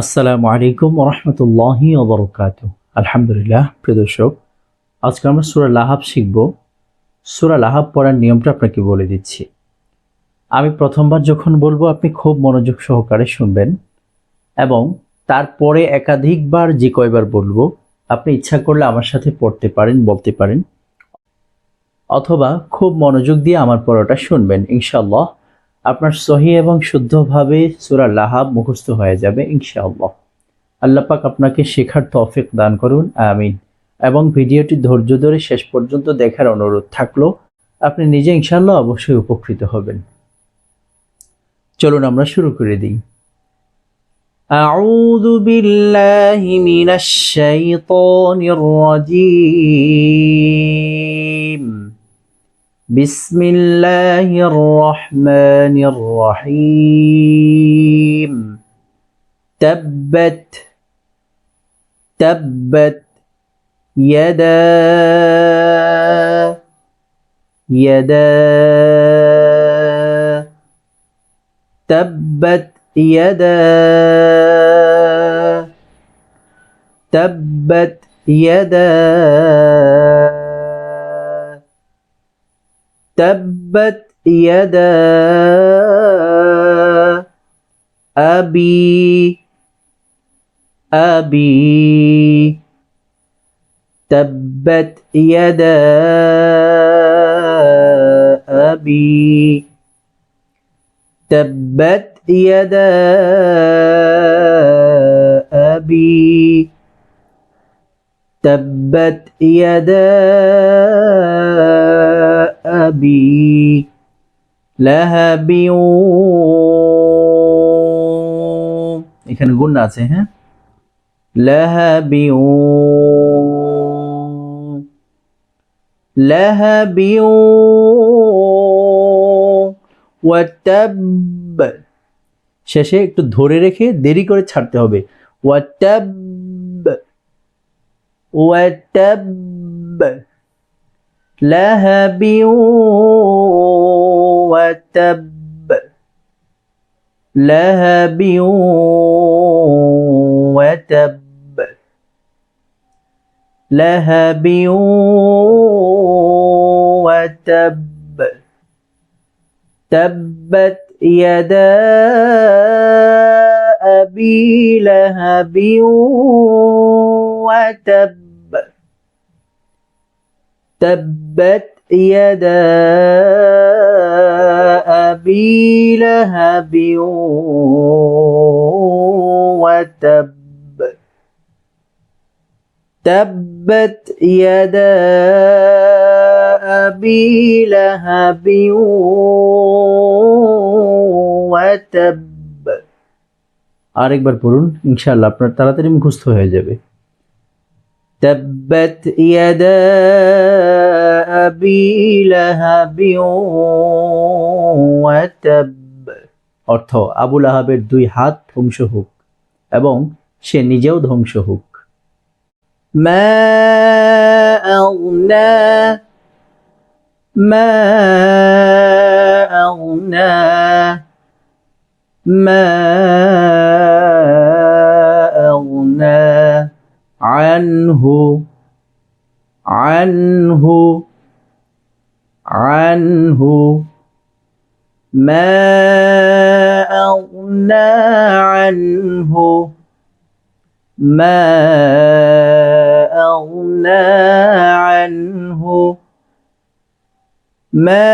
আসসালামু আলাইকুম ওয়া রাহমাতুল্লাহি ওয়া বারাকাতুহু। আলহামদুলিল্লাহ, প্রিয় দর্শক, আজকে আমরা সূরা লাহাব শিখব। সূরা লাহাব পড়ার নিয়মটা আপনাকে বলে দিচ্ছি। আমি প্রথমবার যখন বলবো আপনি খুব মনোযোগ সহকারে শুনবেন এবং তারপরে একাধিকবার যে কয়বার বলবো আপনি ইচ্ছা করলে আমার সাথে পড়তে পারেন, বলতে পারেন, অথবা খুব মনোযোগ দিয়ে আমার পড়াটা শুনবেন। ইনশাআল্লাহ আপনার সহি এবং শুদ্ধভাবে সূরা লাহাব মুখস্থ হয়ে যাবে ইনশাআল্লাহ। আল্লাহ পাক আপনাকে শেখার তৌফিক দান করুন, আমিন। এবং ভিডিওটি ধৈর্য ধরে শেষ পর্যন্ত দেখার অনুরোধ থাকলো। আপনি নিজে ইনশাআল্লাহ অবশ্যই উপকৃত হবেন। চলুন আমরা শুরু করে দিই। আউযু বিল্লাহি মিনাশ শাইতানির রাজীম। বিসমিল্লাহির রহমানির রহিম। তাব্বাত تبت يدا تبت يدا تبت يدا تبت يدا أبي تبت يدا أبي تبت يدا أبي تبت يدا أبي لهب এখানে গুণনা আছে, হ্যাঁ, لهب لهب ওয়াতাব, শেষে একটু ধরে রেখে দেরি করে ছাড়তে হবে। ওয়াতাব ওয়াতাব لهب ওয়াতাব لهب وتب لهب وتب تبت يدا أبي لهب وتب تبت يدا أبي لهب وتب تبت يدا أبي لهب وتب। আরেকবার পড়ুন, ইনশাআল্লাহ আপনার তাড়াতাড়ি মুখস্থ হয়ে যাবে। تبت يدا أبي لهب وتب, অর্থ আবু লাহাবের দুই হাত ধ্বংস হোক এবং সে নিজেও ধ্বংস হোক। ما أغنى ما أغنى ما أغنى عنه عنه عنه ما أغنى عنه ما أغنى عنه ما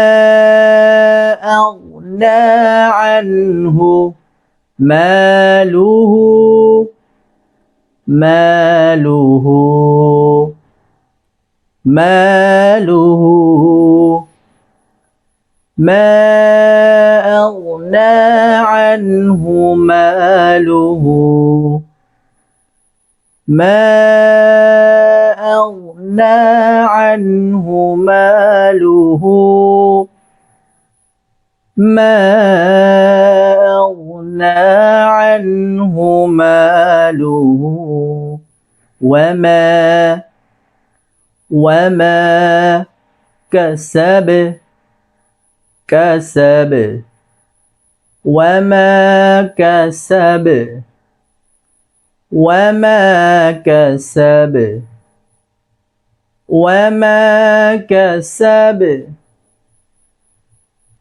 أغنى عنه ماله ماله ماله ما أغنى عنه ماله ما أغنى عنه ماله ما أغنى عنه ماله وما كسب وما كسب وما كسب وما كسب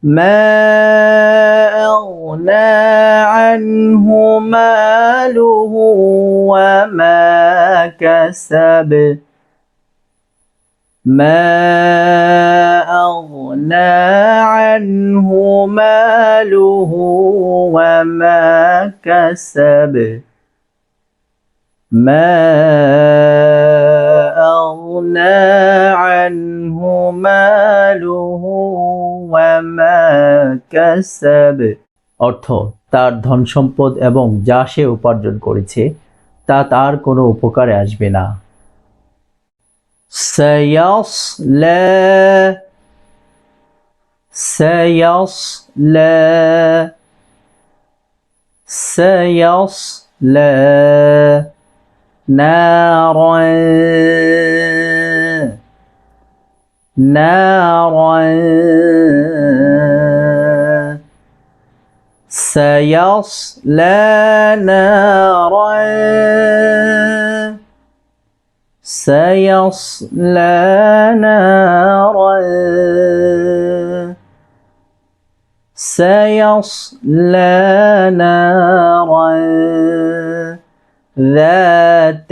ما أغنى عنه ماله وما كسب ما أغنى عنه ماله وما كسب ما أغنى عنه ماله وما كسب অর্থ তার ধন সম্পদ এবং যা সে উপার্জন করেছে তা তার কোনো উপকারে আসবে না سيصلى سيصلى سيصلى نارا نارا سيصلى نارا سيصلى نارا سيصلى نارا ذات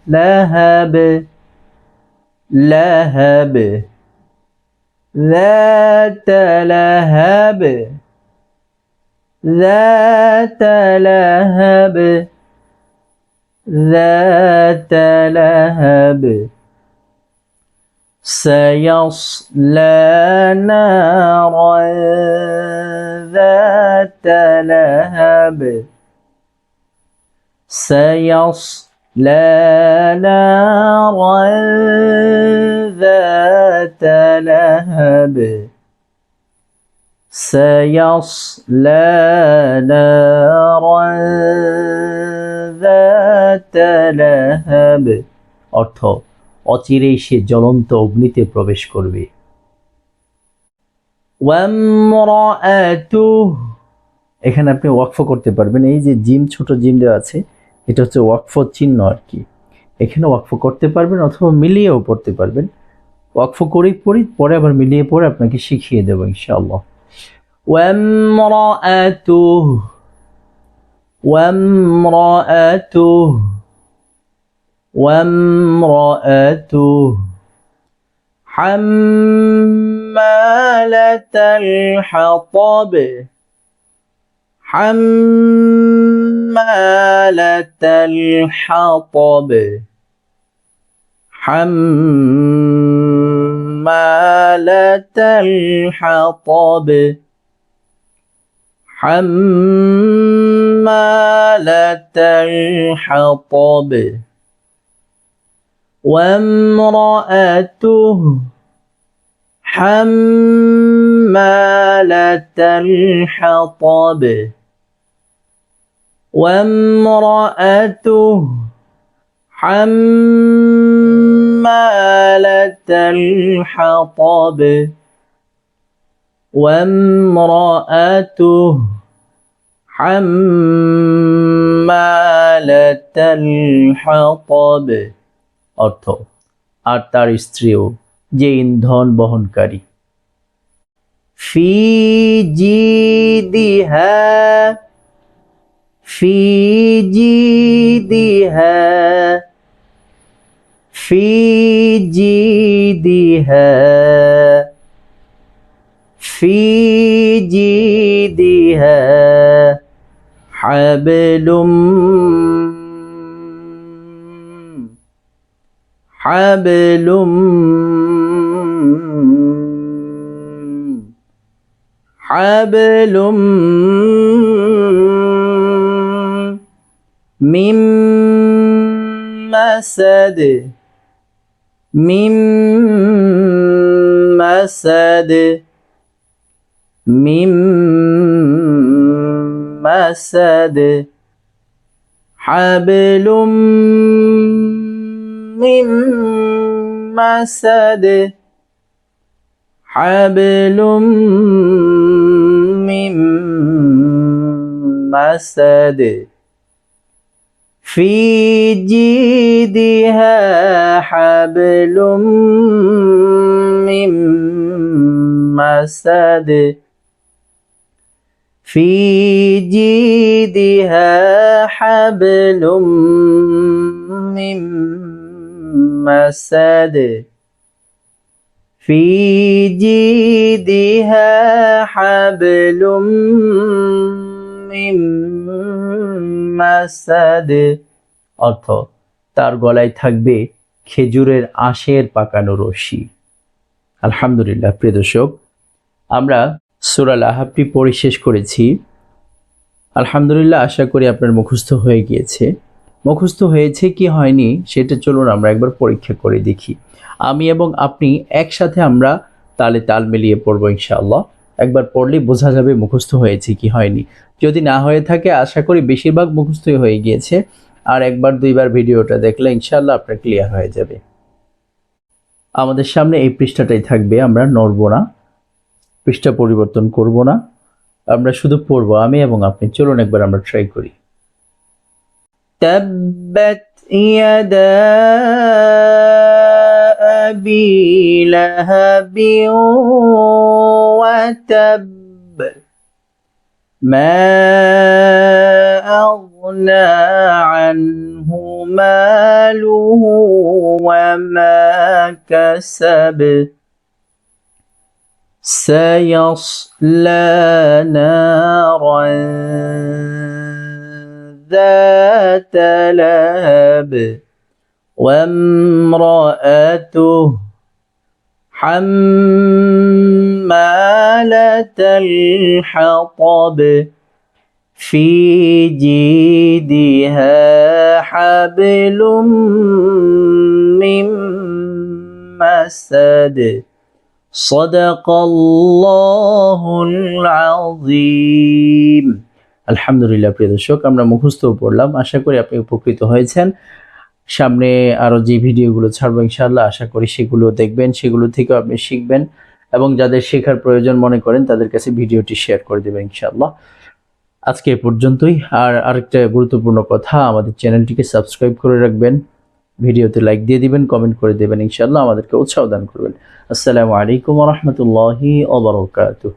لهب لهب ذات لهب ذات لهب ذات لهب سيصلى نارا ذات لهب سيصلى نارا ذات لهب سيصلى نارا ذات لهب অর্থ অচিরেই সে জ্বলন্ত অগ্নিতে প্রবেশ করবে ওয়ামরাআতুহু এখানে আপনি ওয়াকফ করতে পারবেন এই যে জিম ছোট জিম দেওয়া আছে এটা হচ্ছে ওয়াকফ চিহ্ন আর কি এখানে ওয়াকফ করতে পারবেন অথবা মিলিয়েও পড়তে পারবেন ওয়াকফ করেই পড়ি পরে আবার মিলিয়ে পড়ে আপনাকে শিখিয়ে দেবো ইনশাআল্লাহ وامرأته وامرأته وامرأته حمالة الحطب حمالة الحطب حمالة الحطب حمالة الحطب وامرأته حمالة الحطب وامرأته حمالة الحطب وامرأته حمالة الحطب অর্থ আর তার স্ত্রীও যে ইন্ধন বহনকারী ফি জিদিহা في جيدها في جيدها في جيدها حبل حبل حبل من مسد من مسد من مسد حبل من مسد حبل من مسد مسد في جيدها حبل من مسد في جيدها حبل من مسد في جيدها حبل من مسد অর্থ তার গলায় থাকবে খেজুরের আঁশের পাকানো রশি। আলহামদুলিল্লাহ প্রিয় দর্শক, আমরা সূরা লাহাবটি পড়ে শেষ করেছি। আলহামদুলিল্লাহ, আশা করি আপনার মুখস্থ হয়ে গিয়েছে। মুখস্থ হয়েছে কি হয়নি সেটা চলুন আমরা একবার পরীক্ষা করে দেখি। আমি এবং আপনি একসাথে আমরা তালে তাল মিলিয়ে পড়বো ইনশাআল্লাহ। একবার পড়লে বোঝা যাবে মুখস্থ হয়েছে কি হয়নি। যদি না হয়ে থাকে, আশা করি বেশিরভাগ মুখস্থই হয়ে গিয়েছে। আর একবার দুইবার ভিডিওটা দেখলে ইনশাআল্লাহ আপনার ক্লিয়ার হয়ে যাবে। আমাদের সামনে এই পৃষ্ঠাটাই থাকবে, আমরা নড়ব না, পৃষ্ঠা পরিবর্তন করব না, আমরা শুধু পড়বো আমি এবং আপনি। চলুন একবার আমরা ট্রাই করি। তাব্বাত ইয়াদা আবি লাহাবি ওয়া তাব মা আগনা আনহু মালুহু ওয়া মা কাসাব سيصلى نارا ذات لهب وامرأته حمالة الحطب في جيدها حبل من مسد সাদাকাল্লাহুল আযীম। আলহামদুলিল্লাহ প্রিয় দর্শক, আমরা মুখস্থ পড়লাম। আশা করি আপনি উপকৃত হয়েছেন। সামনে আরও যে ভিডিওগুলো ছাড়বো ইনশাআল্লাহ, আশা করি সেগুলো দেখবেন, সেগুলো থেকেও আপনি শিখবেন এবং যাদের শেখার প্রয়োজন মনে করেন তাদের কাছে ভিডিওটি শেয়ার করে দেবেন ইনশাআল্লাহ। আজকে এ পর্যন্তই। আর আরেকটা গুরুত্বপূর্ণ কথা, আমাদের চ্যানেলটিকে সাবস্ক্রাইব করে রাখবেন, ভিডিওতে লাইক দিয়ে দিবেন, কমেন্ট করে দেবেন ইনশাআল্লাহ, আমাদেরকে উৎসাহ দান করবেন। আসসালামু আলাইকুম ওয়া রাহমাতুল্লাহি ওয়া বারাকাতুহু।